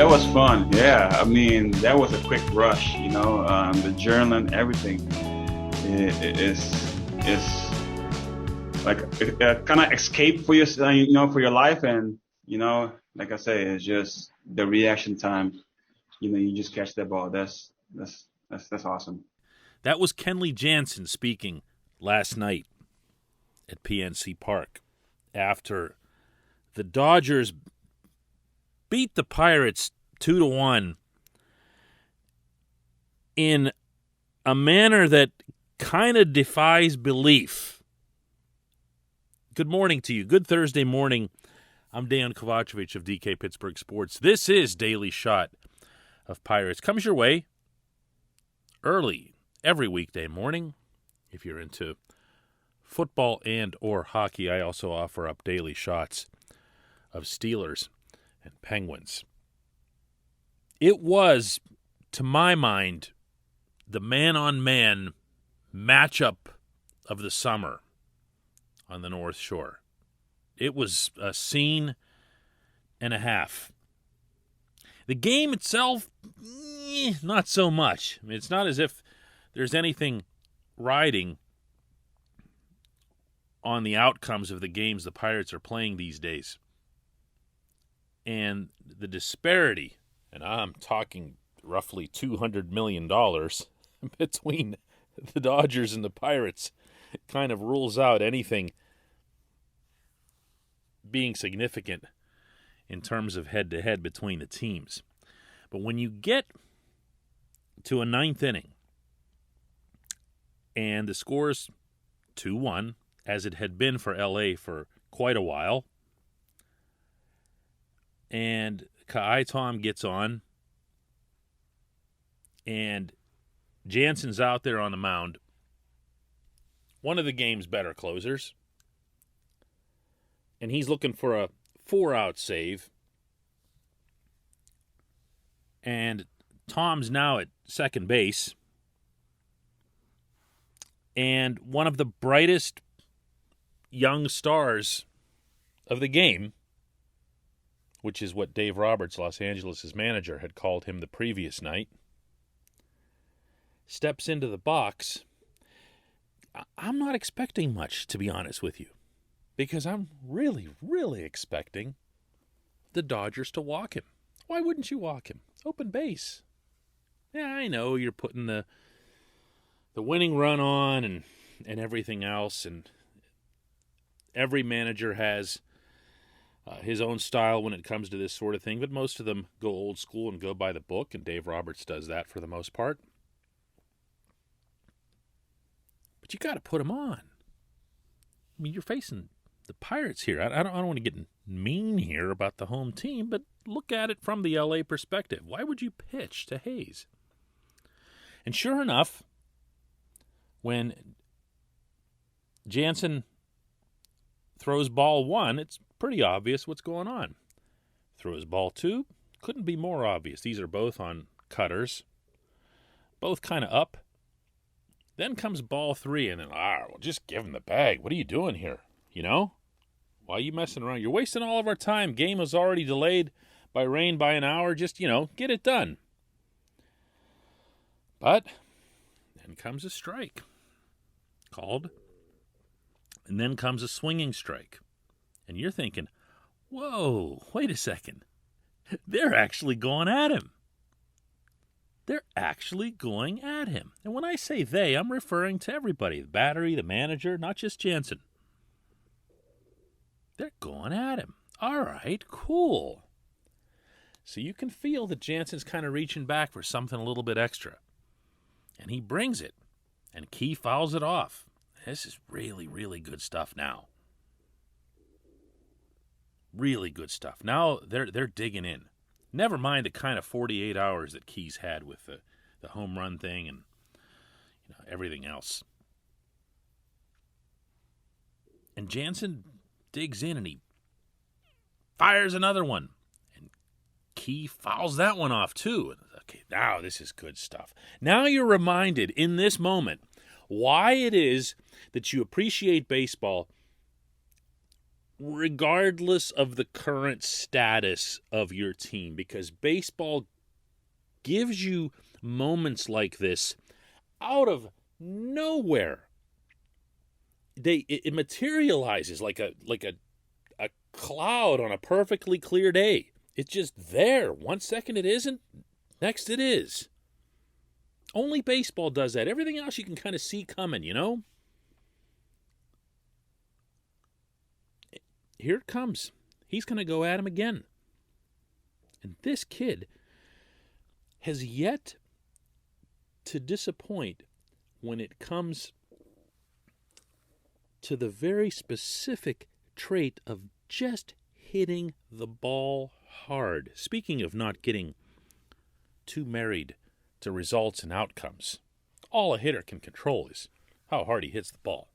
that was fun. Yeah, I mean, that was a quick rush. The journaling, everything. It's like a kind of escape for your, for your life, and like I say, it's just the reaction time. You just catch that ball. That's awesome. That was Kenley Jansen speaking last night at PNC Park after the Dodgers beat the Pirates 2-1 in a manner that kind of defies belief. Good morning to you. Good Thursday morning. I'm Dan Kovacevic of DK Pittsburgh Sports. This is Daily Shot of Pirates. Comes your way early every weekday morning. If you're into football and or hockey, I also offer up daily shots of Steelers and Penguins. It was, to my mind, the man-on-man matchup of the summer on the North Shore. It was a scene and a half. The game itself, not so much. I mean, it's not as if there's anything riding on the outcomes of the games the Pirates are playing these days. And the disparity, and I'm talking roughly $200 million between the Dodgers and the Pirates, kind of rules out anything being significant in terms of head-to-head between the teams. But when you get to a ninth inning and the score's 2-1, as it had been for LA for quite a while, and Ka'ai Tom gets on, and Jansen's out there on the mound, one of the game's better closers, and he's looking for a 4-out save, and Tom's now at second base, and one of the brightest young stars of the game, which is what Dave Roberts, Los Angeles' manager, had called him the previous night, steps into the box. I'm not expecting much, to be honest with you, because I'm really, really expecting the Dodgers to walk him. Why wouldn't you walk him? Open base. Yeah, I know you're putting the winning run on and everything else, and every manager has his own style when it comes to this sort of thing, but most of them go old school and go by the book, and Dave Roberts does that for the most part. But you got to put him on. I mean, you're facing the Pirates here. I don't want to get mean here about the home team, but look at it from the LA perspective. Why would you pitch to Hayes? And sure enough, when Jansen throws ball 1, it's pretty obvious what's going on. Throws ball 2, couldn't be more obvious. These are both on cutters, both kind of up. Then comes ball 3, and then, well, just give him the bag. What are you doing here? Why are you messing around? You're wasting all of our time. Game was already delayed by rain by an hour. Just, get it done. But then comes a strike called, and then comes a swinging strike. And you're thinking, whoa, wait a second. They're actually going at him. They're actually going at him. And when I say they, I'm referring to everybody, the battery, the manager, not just Jansen. They're going at him. All right, cool. So you can feel that Jansen's kind of reaching back for something a little bit extra. And he brings it, and Key fouls it off. This is really, really good stuff now. Really good stuff. Now they're digging in. Never mind the kind of 48 hours that Key's had with the home run thing and everything else. And Jansen digs in and he fires another one. And Key fouls that one off too. Okay, now this is good stuff. Now you're reminded in this moment why it is that you appreciate baseball regardless of the current status of your team, because baseball gives you moments like this out of nowhere. It materializes like a cloud on a perfectly clear day. It's just there. 1 second it isn't, next it is. Only baseball does that. Everything else you can kind of see coming, you know? Here it comes. He's going to go at him again. And this kid has yet to disappoint when it comes to the very specific trait of just hitting the ball hard. Speaking of not getting too married to results and outcomes, all a hitter can control is how hard he hits the ball.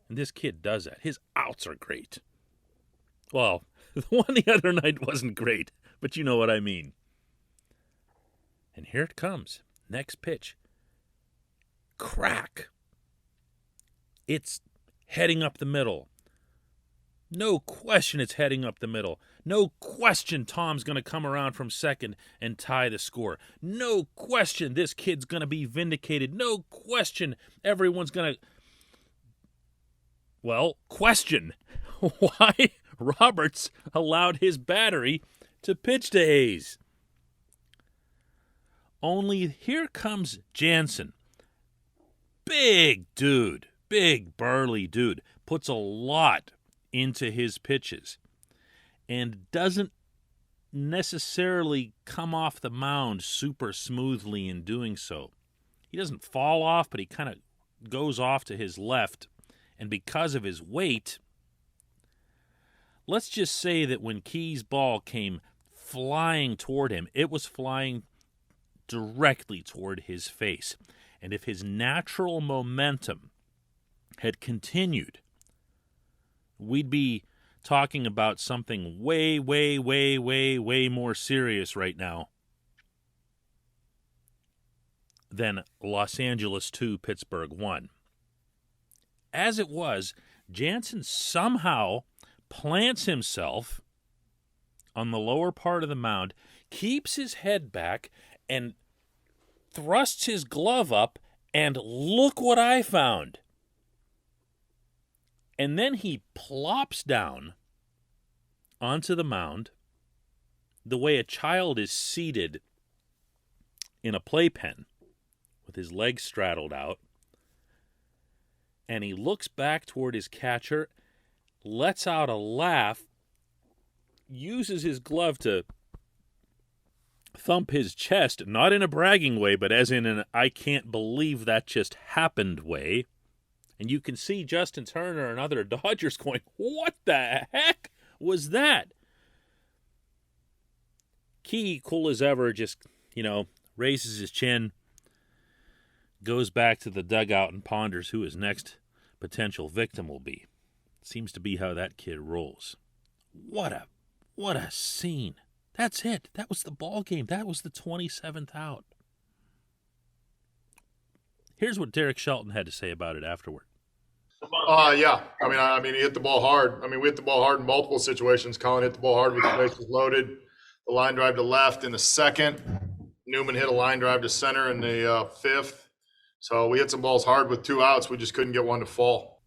And this kid does that. His outs are great. Well, the one the other night wasn't great, but you know what I mean. And here it comes. Next pitch. Crack. It's heading up the middle. No question it's heading up the middle. No question Tom's going to come around from second and tie the score. No question this kid's going to be vindicated. No question everyone's going to... Well, question why Roberts allowed his battery to pitch to Hayes. Only here comes Jansen. Big dude, big burly dude, puts a lot into his pitches and doesn't necessarily come off the mound super smoothly in doing so. He doesn't fall off, but he kind of goes off to his left, and because of his weight, let's just say that when Key's ball came flying toward him, it was flying directly toward his face. And if his natural momentum had continued, we'd be talking about something way, way, way, way, way more serious right now than Los Angeles 2, Pittsburgh 1. As it was, Jansen somehow plants himself on the lower part of the mound, keeps his head back, and thrusts his glove up, and look what I found. And then he plops down onto the mound the way a child is seated in a playpen with his legs straddled out. And he looks back toward his catcher, lets out a laugh, uses his glove to thump his chest, not in a bragging way, but as in an I can't believe that just happened way. And you can see Justin Turner and other Dodgers going, what the heck was that? Key, cool as ever, just, raises his chin, goes back to the dugout and ponders who his next potential victim will be. Seems to be how that kid rolls. What a scene. That's it. That was the ball game. That was the 27th out. Here's what Derek Shelton had to say about it afterward. Yeah. I mean, he hit the ball hard. We hit the ball hard in multiple situations. Colin hit the ball hard with the bases loaded. The line drive to left in the second. Newman hit a line drive to center in the fifth. So we hit some balls hard with 2 outs. We just couldn't get one to fall.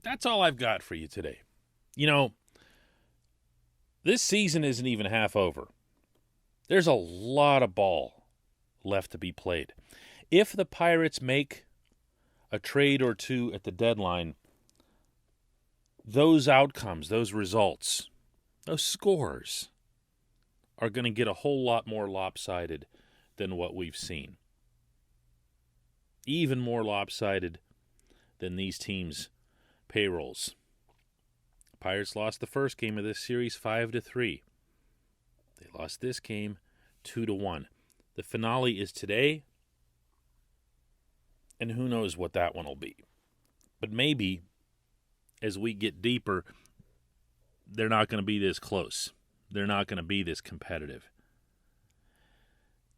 That's all I've got for you today. This season isn't even half over. There's a lot of ball left to be played. If the Pirates make a trade or two at the deadline, those outcomes, those results, those scores are going to get a whole lot more lopsided than what we've seen. Even more lopsided than these teams' payrolls. Pirates lost the first game of this series 5-3. They lost this game 2-1. The finale is today, and who knows what that one will be. But maybe as we get deeper, they're not going to be this close. They're not going to be this competitive.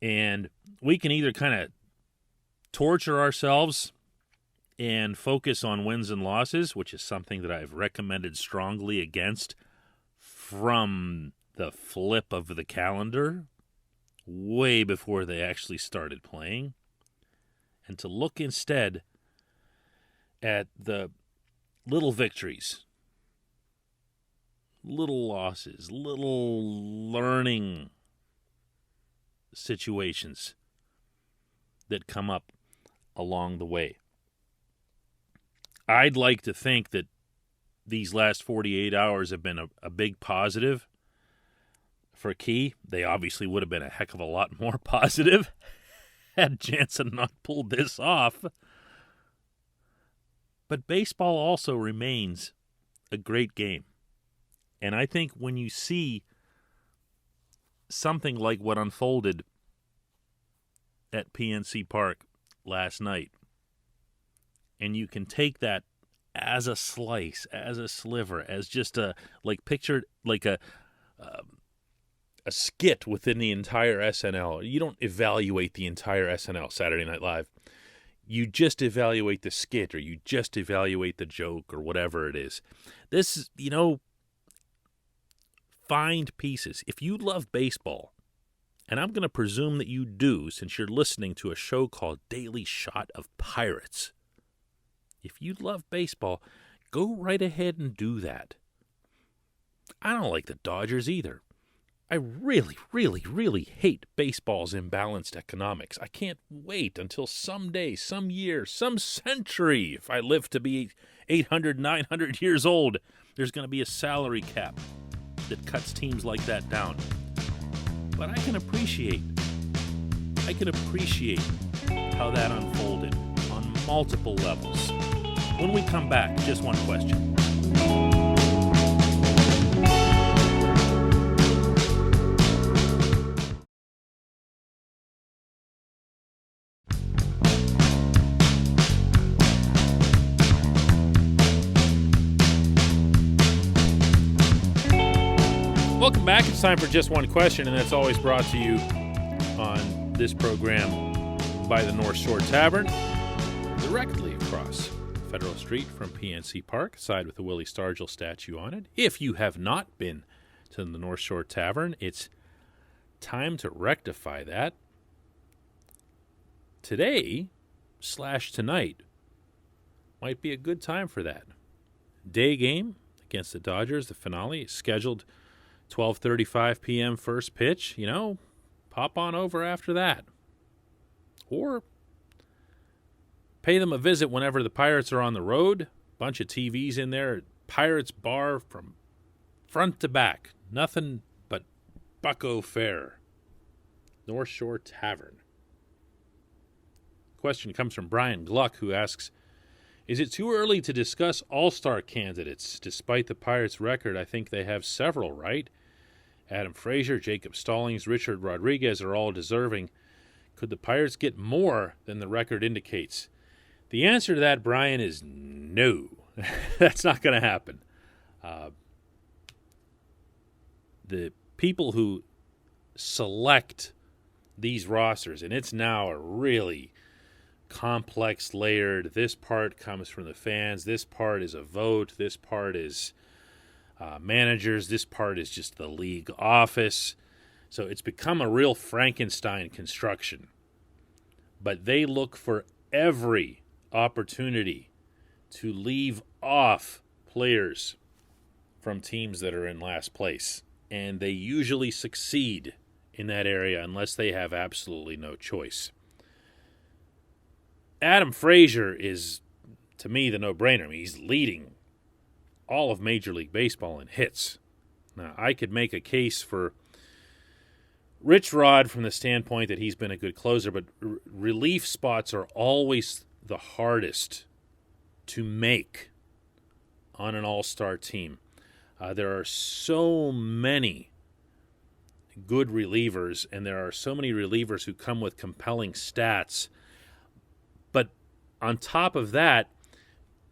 And we can either kind of torture ourselves and focus on wins and losses, which is something that I've recommended strongly against from the flip of the calendar way before they actually started playing, and to look instead at the little victories, little losses, little learning situations that come up along the way. I'd like to think that these last 48 hours have been a big positive for Key. They obviously would have been a heck of a lot more positive had Jansen not pulled this off. But baseball also remains a great game. And I think when you see something like what unfolded at PNC Park last night, and you can take that as a slice, as a sliver, as just pictured like a skit within the entire SNL. You don't evaluate the entire SNL, Saturday Night Live. You just evaluate the skit, or you just evaluate the joke, or whatever it is. This is, find pieces. If you love baseball, and I'm going to presume that you do since you're listening to a show called Daily Shot of Pirates, if you love baseball, go right ahead and do that. I don't like the Dodgers either. I really, really, really hate baseball's imbalanced economics. I can't wait until someday, some year, some century, if I live to be 800, 900 years old, there's going to be a salary cap that cuts teams like that down. But I can appreciate how that unfolded on multiple levels. When we come back, just one question. Welcome back. It's time for Just One Question, and that's always brought to you on this program by the North Shore Tavern, directly across Federal Street from PNC Park, side with the Willie Stargell statue on it. If you have not been to the North Shore Tavern, it's time to rectify that. Today/tonight might be a good time for that. Day game against the Dodgers, the finale is scheduled 12:35 p.m. first pitch. Pop on over after that. Or pay them a visit whenever the Pirates are on the road. Bunch of TVs in there. Pirates bar from front to back. Nothing but bucko fare. North Shore Tavern. Question comes from Brian Gluck, who asks, is it too early to discuss all-star candidates? Despite the Pirates' record, I think they have several, right? Adam Frazier, Jacob Stallings, Richard Rodriguez are all deserving. Could the Pirates get more than the record indicates? The answer to that, Brian, is no. That's not going to happen. The people who select these rosters, and it's now a really complex layered, this part comes from the fans, this part is a vote, this part is managers, this part is just the league office. So it's become a real Frankenstein construction. But they look for every opportunity to leave off players from teams that are in last place. And they usually succeed in that area unless they have absolutely no choice. Adam Frazier is, to me, the no-brainer. I mean, he's leading all of Major League Baseball in hits. Now, I could make a case for Rich Rod from the standpoint that he's been a good closer, but relief spots are always the hardest to make on an all-star team. There are so many good relievers, and there are so many relievers who come with compelling stats. But on top of that,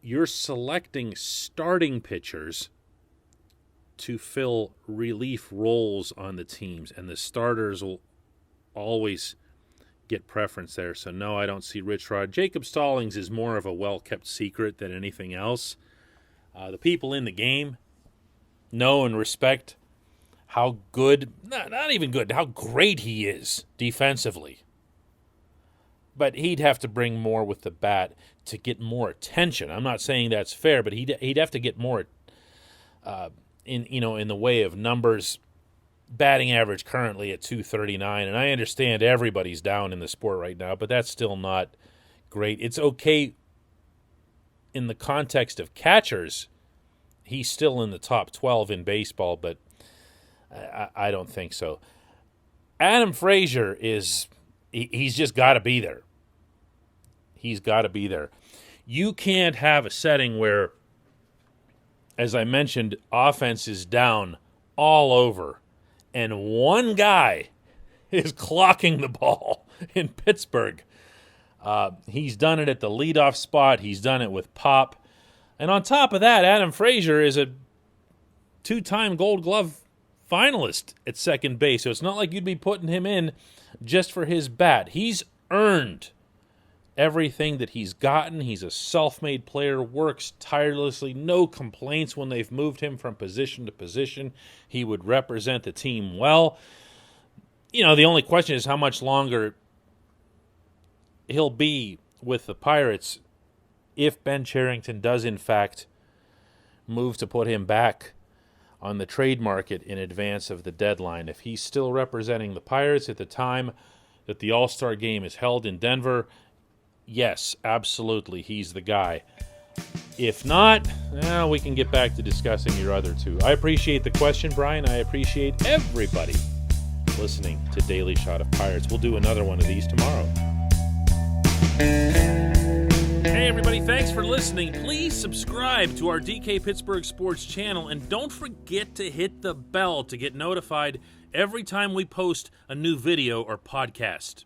you're selecting starting pitchers to fill relief roles on the teams, and the starters will always get preference there. So, no, I don't see Rich Rod. Jacob Stallings is more of a well-kept secret than anything else. The people in the game know and respect how good, not even good, how great he is defensively. But he'd have to bring more with the bat to get more attention. I'm not saying that's fair, but he'd have to get more in the way of numbers. Batting average currently at .239, and I understand everybody's down in the sport right now, but that's still not great. It's okay in the context of catchers. He's still in the top 12 in baseball, but I don't think so. Adam Frazier he's just got to be there. He's got to be there. You can't have a setting where, as I mentioned, offense is down all over, and one guy is clocking the ball in Pittsburgh. He's done it at the leadoff spot. He's done it with Pop. And on top of that, Adam Frazier is a 2-time Gold Glove finalist at second base. So it's not like you'd be putting him in just for his bat. He's earned everything that he's gotten. He's a self-made player, works tirelessly, no complaints when they've moved him from position to position. He would represent the team well. The only question is how much longer he'll be with the Pirates if Ben Cherington does, in fact, move to put him back on the trade market in advance of the deadline. If he's still representing the Pirates at the time that the All-Star game is held in Denver, yes, absolutely, he's the guy. If not, we can get back to discussing your other two. I appreciate the question, Brian. I appreciate everybody listening to Daily Shot of Pirates. We'll do another one of these tomorrow. Hey, everybody, thanks for listening. Please subscribe to our DK Pittsburgh Sports channel, and don't forget to hit the bell to get notified every time we post a new video or podcast.